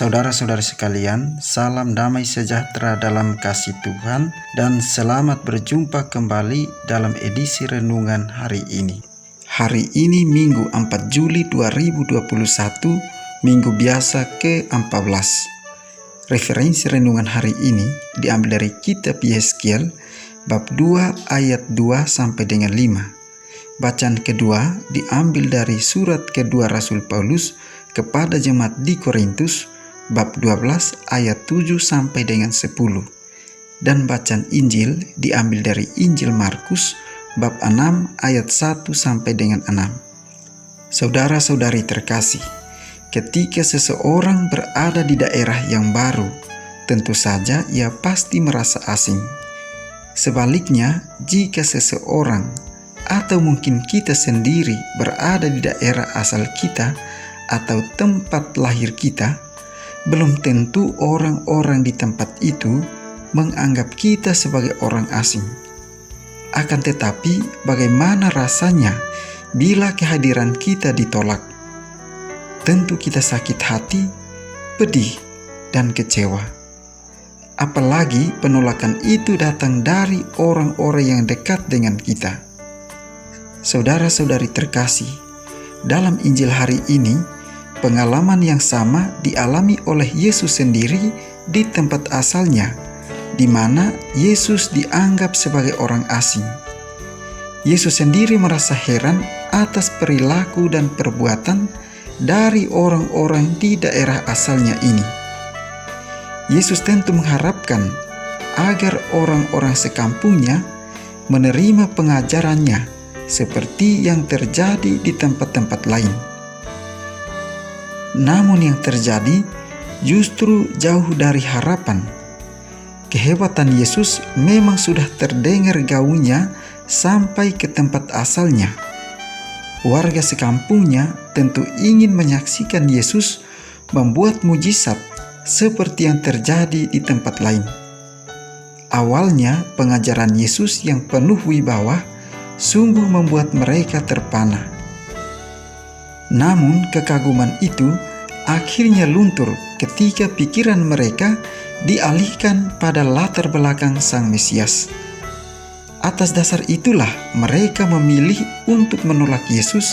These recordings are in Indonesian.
Saudara-saudari sekalian, salam damai sejahtera dalam kasih Tuhan dan selamat berjumpa kembali dalam edisi renungan hari ini. Hari ini Minggu 4 Juli 2021, Minggu biasa ke-14. Referensi renungan hari ini diambil dari kitab Yeskiel bab 2 ayat 2 sampai dengan 5. Bacaan kedua diambil dari surat kedua Rasul Paulus kepada jemaat di Korintus bab 12 ayat 7 sampai dengan 10. Dan bacaan Injil diambil dari Injil Markus bab 6 ayat 1 sampai dengan 6. Saudara-saudari terkasih, ketika seseorang berada di daerah yang baru, tentu saja ia pasti merasa asing. Sebaliknya, jika seseorang atau mungkin kita sendiri berada di daerah asal kita atau tempat lahir kita, belum tentu orang-orang di tempat itu menganggap kita sebagai orang asing. Akan tetapi, bagaimana rasanya bila kehadiran kita ditolak? Tentu kita sakit hati, pedih, dan kecewa. Apalagi penolakan itu datang dari orang-orang yang dekat dengan kita. Saudara-saudari terkasih, dalam Injil hari ini, pengalaman yang sama dialami oleh Yesus sendiri di tempat asalnya, di mana Yesus dianggap sebagai orang asing. Yesus sendiri merasa heran atas perilaku dan perbuatan dari orang-orang di daerah asalnya ini. Yesus tentu mengharapkan agar orang-orang sekampungnya menerima pengajarannya seperti yang terjadi di tempat-tempat lain. Namun yang terjadi justru jauh dari harapan. Kehebatan Yesus memang sudah terdengar gaungnya sampai ke tempat asalnya. Warga sekampungnya tentu ingin menyaksikan Yesus membuat mujizat seperti yang terjadi di tempat lain. Awalnya pengajaran Yesus yang penuh wibawa sungguh membuat mereka terpana. Namun kekaguman itu akhirnya luntur ketika pikiran mereka dialihkan pada latar belakang Sang Mesias. Atas dasar itulah mereka memilih untuk menolak Yesus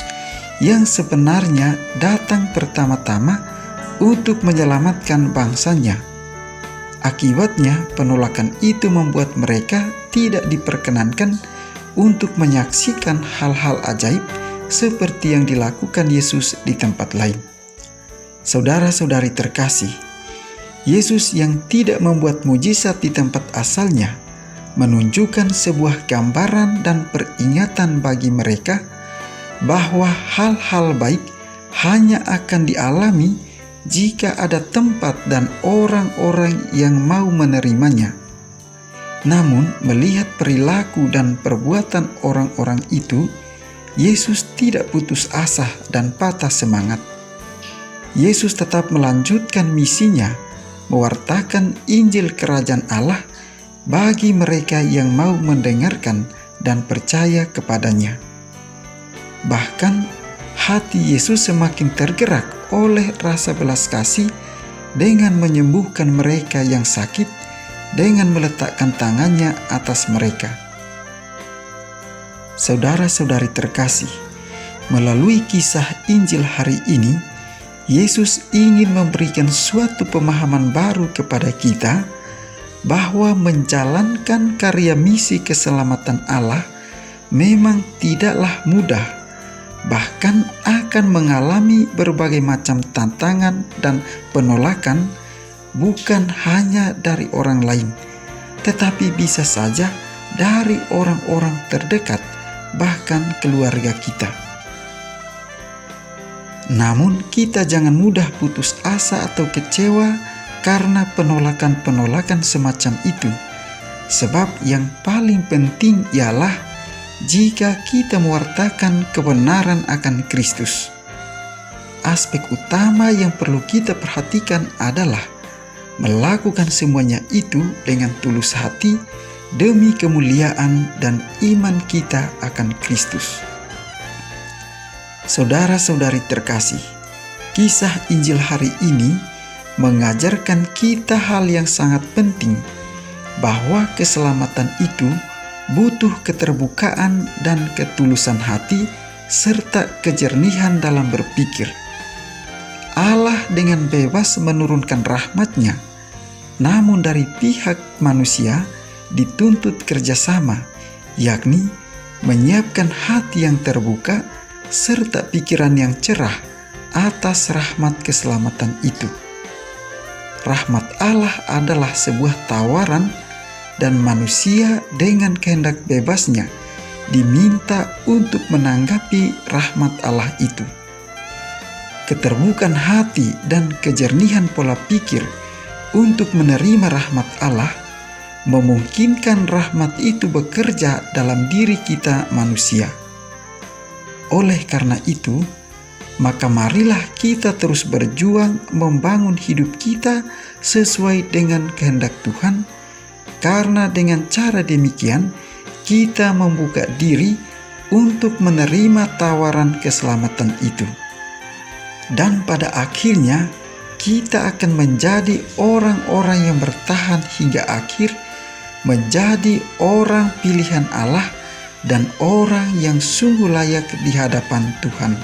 yang sebenarnya datang pertama-tama untuk menyelamatkan bangsanya. Akibatnya penolakan itu membuat mereka tidak diperkenankan untuk menyaksikan hal-hal ajaib seperti yang dilakukan Yesus di tempat lain. Saudara-saudari terkasih, Yesus yang tidak membuat mujizat di tempat asalnya menunjukkan sebuah gambaran dan peringatan bagi mereka bahwa hal-hal baik hanya akan dialami jika ada tempat dan orang-orang yang mau menerimanya. Namun, melihat perilaku dan perbuatan orang-orang itu, Yesus tidak putus asa dan patah semangat. Yesus tetap melanjutkan misinya, mewartakan Injil Kerajaan Allah bagi mereka yang mau mendengarkan dan percaya kepadanya. Bahkan, hati Yesus semakin tergerak oleh rasa belas kasih dengan menyembuhkan mereka yang sakit dengan meletakkan tangannya atas mereka. Saudara-saudari terkasih, melalui kisah Injil hari ini, Yesus ingin memberikan suatu pemahaman baru kepada kita bahwa menjalankan karya misi keselamatan Allah memang tidaklah mudah, bahkan akan mengalami berbagai macam tantangan dan penolakan bukan hanya dari orang lain, tetapi bisa saja dari orang-orang terdekat, bahkan keluarga kita. Namun kita jangan mudah putus asa atau kecewa karena penolakan-penolakan semacam itu, sebab yang paling penting ialah jika kita mewartakan kebenaran akan Kristus. Aspek utama yang perlu kita perhatikan adalah melakukan semuanya itu dengan tulus hati demi kemuliaan dan iman kita akan Kristus. Saudara-saudari terkasih, kisah Injil hari ini mengajarkan kita hal yang sangat penting, bahwa keselamatan itu butuh keterbukaan dan ketulusan hati serta kejernihan dalam berpikir. Allah dengan bebas menurunkan rahmat-Nya, namun dari pihak manusia dituntut kerjasama, yakni menyiapkan hati yang terbuka serta pikiran yang cerah atas rahmat keselamatan itu. Rahmat Allah adalah sebuah tawaran, dan manusia dengan kehendak bebasnya diminta untuk menanggapi rahmat Allah itu. Keterbukaan hati dan kejernihan pola pikir untuk menerima rahmat Allah memungkinkan rahmat itu bekerja dalam diri kita manusia. Oleh karena itu, maka marilah kita terus berjuang membangun hidup kita sesuai dengan kehendak Tuhan, karena dengan cara demikian kita membuka diri untuk menerima tawaran keselamatan itu. Dan pada akhirnya kita akan menjadi orang-orang yang bertahan hingga akhir, menjadi orang pilihan Allah dan orang yang sungguh layak di hadapan Tuhan.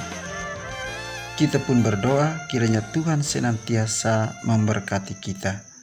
Kita pun berdoa kiranya Tuhan senantiasa memberkati kita.